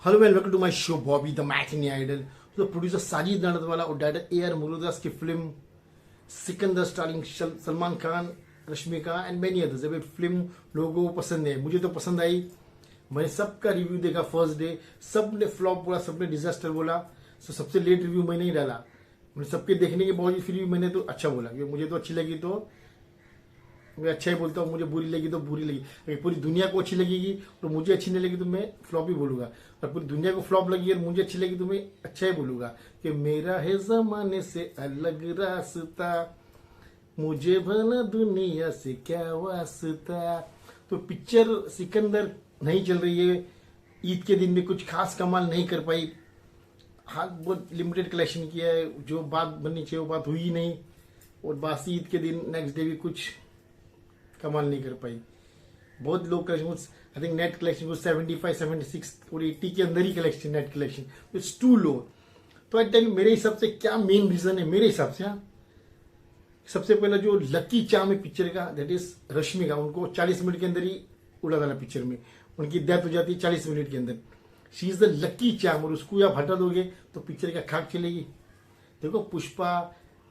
Hello and welcome to my show Bobby the matinee idol. तो producer Sajid Nadiadwala और director AR Murugadoss की film Sikandar starring Salman Khan, Rashmika and many others. ये film लोगों को पसंद है, मुझे तो पसंद आई। मैंने सबका रिव्यू देखा फर्स्ट डे, सब ने फ्लॉप बोला, सब ने डिजास्टर बोला। तो सबसे लेट रिव्यू मैंने ही डाला। मैंने सबके देखने के बावजूद फिर भी मैंने तो अच्छा बोला कि मुझे तो अच्छी लगी, तो मैं अच्छा ही बोलता हूँ। मुझे बुरी लगी तो बुरी लगी। अगर पूरी दुनिया को अच्छी लगेगी और मुझे अच्छी नहीं लगी तो मैं फ्लॉप ही बोलूंगा। और पूरी दुनिया को फ्लॉप लगी और मुझे अच्छी लगी तो मैं अच्छा ही बोलूंगा कि मेरा है जमाने से अलग रास्ता, मुझे भला दुनिया से क्या वास्ता। तो पिक्चर सिकंदर नहीं चल रही है। ईद के दिन में कुछ खास कमाल नहीं कर पाई। हाँ, बहुत लिमिटेड कलेक्शन किया है। जो बात बननी चाहिए वो बात हुई ही नहीं। और बासी ईद के दिन नेक्स्ट डे भी कुछ कमाल नहीं कर पाई। बहुत low collection, I think net collection को 75, 76 और 80 के अंदर ही collection, net collection it's too low. तो आई टेल मेरे हिसाब से क्या मेन रीजन है मेरे हिसाब से। हाँ, सबसे पहला जो लकी चार्म है पिक्चर का, दैट इज रश्मिका। उनको 40 मिनट के अंदर ही उड़ा डाला पिक्चर में। उनकी डेथ हो जाती है 40 मिनट के अंदर। She is the lucky charm. और उसको आप हटा दोगे तो पिक्चर का खाक चलेगी। देखो पुष्पा,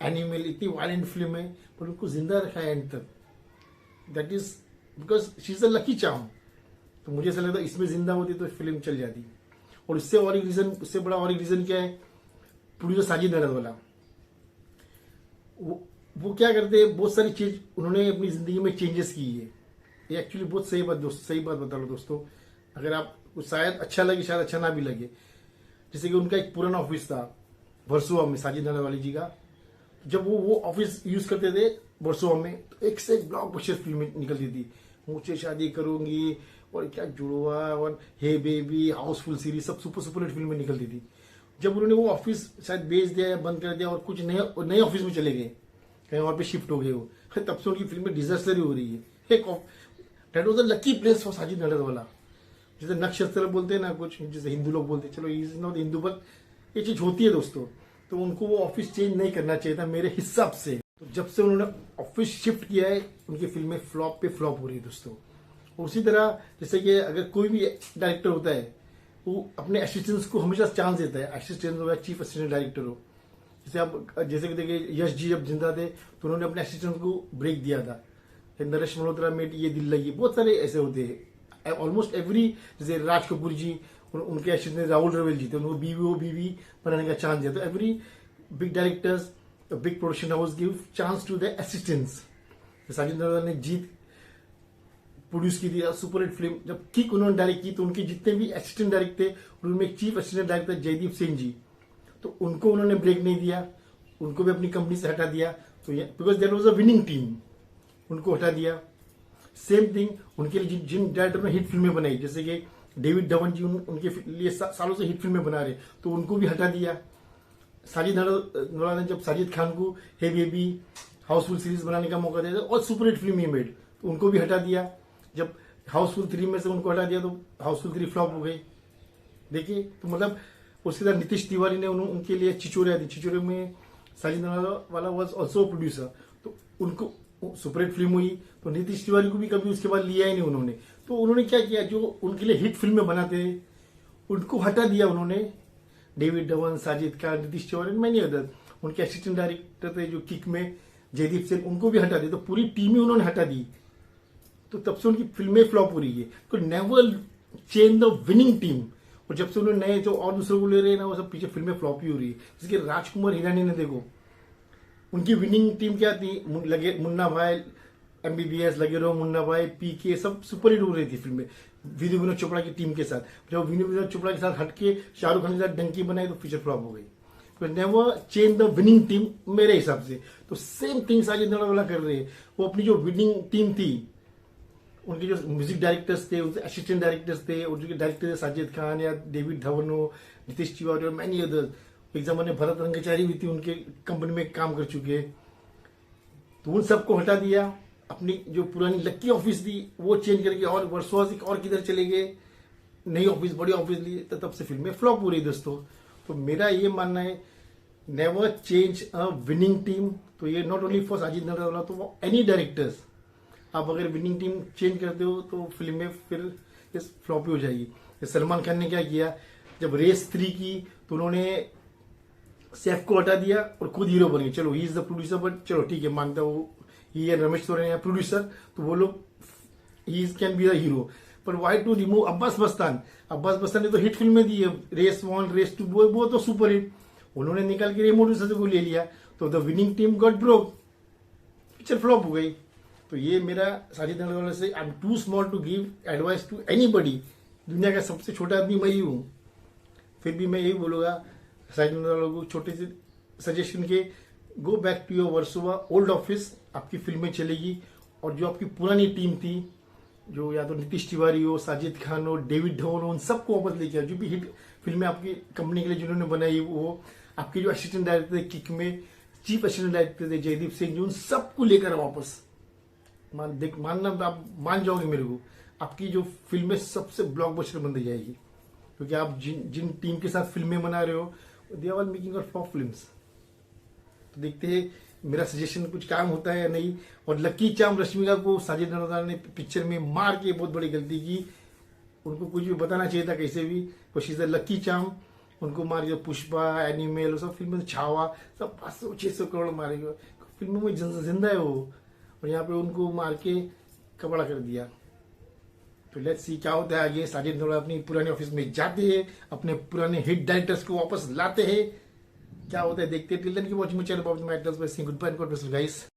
एनिमल इतनी वायलेंट फिल्म है पर उनको जिंदा रखा है एंड तक। That is because she is a lucky charm. तो मुझे ऐसा लगता है इसमें जिंदा होती तो फिल्म चल जाती। और इससे और एक रीजन, उससे बड़ा और एक रीजन क्या है, प्रोड्यूसर साजिद नडवाला। वो क्या करते हैं, बहुत सारी चीज उन्होंने अपनी जिंदगी में चेंजेस की है। ये एक्चुअली बहुत सही बात बता लो दोस्तों। अगर आपको शायद अच्छा लगे, शायद अच्छा ना भी लगे। जैसे कि उनका एक पुराना ऑफिस था वर्सोवा में, साजिद नडवाला जी का। जब वो ऑफिस यूज करते थे वर्सोवा में, तो एक से एक ब्लॉकबस्टर फिल्में निकलती थी। मुझसे शादी करूंगी और क्या जुड़वा और हे बेबी, हाउसफुल सीरीज, सब सुपर हिट फिल्में निकलती थी। जब उन्होंने वो ऑफिस शायद बेच दिया या बंद कर दिया और कुछ नए ऑफिस में चले गए, कहीं और पे शिफ्ट हो गए वो, तब से उनकी फिल्में डिजास्टर ही हो रही है। That was a lucky place for Sajid Nadiadwala. जैसे नक्षत्र बोलते हैं ना कुछ, जैसे हिंदू लोग बोलते हैं, चलो इज नॉट हिंदू बट ये चीज होती है दोस्तों। तो उनको वो ऑफिस चेंज नहीं करना चाहिए था मेरे हिसाब से। तो जब से उन्होंने ऑफिस शिफ्ट किया है, उनकी फिल्में फ्लॉप पे फ्लॉप हो रही है दोस्तों। और उसी तरह जैसे कि अगर कोई भी डायरेक्टर होता है वो अपने असिस्टेंट्स को हमेशा चांस देता है। असिस्टेंट हो या चीफ असिस्टेंट डायरेक्टर हो, जैसे कि देखिए यश जी जब जिंदा थे तो उन्होंने अपने असिस्टेंट को ब्रेक दिया था। नरेश मल्होत्रा में ये दिल लगी, बहुत सारे ऐसे होते हैं ऑलमोस्ट एवरी। जैसे राज कपूर जी, उनके असिस्टेंट राहुल रवेल जी थे, उनको बीवी बनाने का चांस दिया। तो every big directors, big production house give chance to the assistants. Sajid Nadiadwala ने जीत प्रोड्यूस की थी सुपर हिट फिल्म। जब किक उन्होंने डायरेक्ट की तो उनके जितने भी असिस्टेंट डायरेक्टर थे, उनमें एक chief assistant director Jaideep Singh ji, तो उनको उन्होंने ब्रेक नहीं दिया, उनको भी अपनी कंपनी से हटा दिया। तो because there was a winning team, उनको हटा दिया। सेम थिंग उनके लिए जिन डायरेक्टर ने हिट फिल्में बनाई, जैसे कि डेविड धवन जी, उनके लिए सालों से हिट फिल्में बना रहे, तो उनको भी हटा दिया। साजिद नडवाला ने जब साजिद खान को हे बेबी, हाउसफुल सीरीज बनाने का मौका दिया और super hit film he made, तो उनको भी हटा दिया। जब हाउसफुल 3 में से उनको हटा दिया तो हाउसफुल 3 फ्लॉप हो गई। देखिए, तो मतलब उसके बाद नीतीश तिवारी ने उनके लिए चिचोरे दी। चिचोरे में साजिद नडवाला वाज ऑल्सो प्रोड्यूसर, तो उनको सुपर हिट फिल्म हुई। तो नीतीश तिवारी को भी कभी उसके बाद लिया ही नहीं उन्होंने। तो उन्होंने क्या किया, जो उनके लिए हिट फिल्में बनाते थे उनको हटा दिया उन्होंने। David Dhawan, Sajid Khan, Nitish Tiwari, many other. उनके असिस्टेंट डायरेक्टर थे जो किक में, जयदीप सिंह, उनको भी हटा दिया। तो पूरी टीम ही उन्होंने हटा दी। तो तब से उनकी फिल्में फ्लॉप हो रही है। तो never change the winning team. और जब से उन्होंने नए जो और दूसरों को ले रहे हैं ना, वो सब पीछे फिल्में फ्लॉप ही हो रही है। जैसे कि राजकुमार हिरानी ने देखो, उनकी विनिंग टीम क्या थी, लगे मुन्ना भाई, MBBS, लगे रहो मुन्ना भाई, PK, सब सुपर हिट हो रही थी फिल्में विनोद चोपड़ा की टीम के साथ। जब विनोद चोपड़ा के साथ हटके शाहरुख खान के साथ डंकी बनाई तो पिक्चर फ्लॉप हो गई। तो never change the winning team मेरे हिसाब से। तो सेम थिंग साजिद नडवाला कर रहे हैं। वो अपनी जो विनिंग टीम थी, उनके जो म्यूजिक डायरेक्टर्स थे, उनके असिस्टेंट डायरेक्टर्स थे, और जो डायरेक्टर थे साजिद खान या डेविड धवन हो, नीतीश तिवारी और मैनी अदर। एक जमाने भरत रंगचारी भी थी, उनके कंपनी में काम कर चुके। तो उन सबको हटा दिया। अपनी जो पुरानी लक्की ऑफिस थी वो चेंज करके और वर्सोवा से और किधर चले गए, नई ऑफिस, बड़ी ऑफिस ली, तो तब से फिल्में फ्लॉप हो रही दोस्तों। तो मेरा ये मानना है, never change a winning team. तो ये नॉट ओनली फॉर साजिद नडवाला, तो एनी डायरेक्टर्स, आप अगर विनिंग टीम चेंज करते हो तो फिल्में फिर फ्लॉप ही हो जाएगी। सलमान खान ने क्या किया, जब रेस 3 की तो उन्होंने सैफ को हटा दिया और खुद हीरो बन गए। चलो he is the producer, but चलो ठीक है, मानता हूँ ही एंड रमेश तोरन है प्रोड्यूसर, तो वो लोग ही कैन बी द हीरो। पर why to remove Abbas Mastan? Abbas Mastan ने तो हिट फिल्में दी है, रेस 1 रेस 2 वो तो सुपर हिट, उन्होंने निकाल के रिमोट को ले लिया, तो the winning team got broke, picture flop हो गई। तो ये मेरा साजिद नडियाडवाला से, I am too small to give advice to anybody, दुनिया का सबसे छोटा आदमी मैं ही हूँ, फिर भी मैं यही बोलूंगा साजिद नडियाडवाला को छोटे से सजेशन के, go back to your Versova old office, आपकी फिल्में चलेगी। और जो आपकी पुरानी टीम थी, जो या तो नीतीश तिवारी हो, साजिद खान हो, डेविड धवन हो, उन सबको वापस लेके आओ। जो भी हिट फिल्में आपकी कंपनी के लिए जिन्होंने बनाई, वो आपके जो असिस्टेंट डायरेक्टर थे किक में, चीफ असिस्टेंट डायरेक्टर थे जयदीप सिंह, जो उन सबको लेकर वापस मानना, आप मान जाओगे मेरे को, आपकी जो फिल्में सबसे ब्लॉकबस्टर बन जाएगी, क्योंकि आप जिन टीम के साथ फिल्में बना रहे हो, दे आर मेकिंग और फ्लॉप फिल्म्स। तो देखते हैं मेरा सजेशन कुछ काम होता है या नहीं। और लकी चार्म रश्मिका को साजिद नडियाडवाला ने पिक्चर में मार के बहुत बड़ी गलती की, उनको कुछ भी बताना चाहिए था कैसे भी, she is the lucky charm, उनको मार दिया। पुष्पा, एनिमल, सब फिल्म में छावा, सब 500-600 करोड़ मारेगा, फिल्मों में जिंदा है वो, और यहाँ पे उनको मार के कपड़ा कर दिया। तो लेट्स सी क्या होता है आगे। साजिद नडियाडवाला अपनी पुराने ऑफिस में जाते हैं, अपने पुराने हिट डायरेक्टर्स को वापस लाते हैं, क्या होता है देखते हैं। Till then keep watching my channel, goodbye, God bless you guys.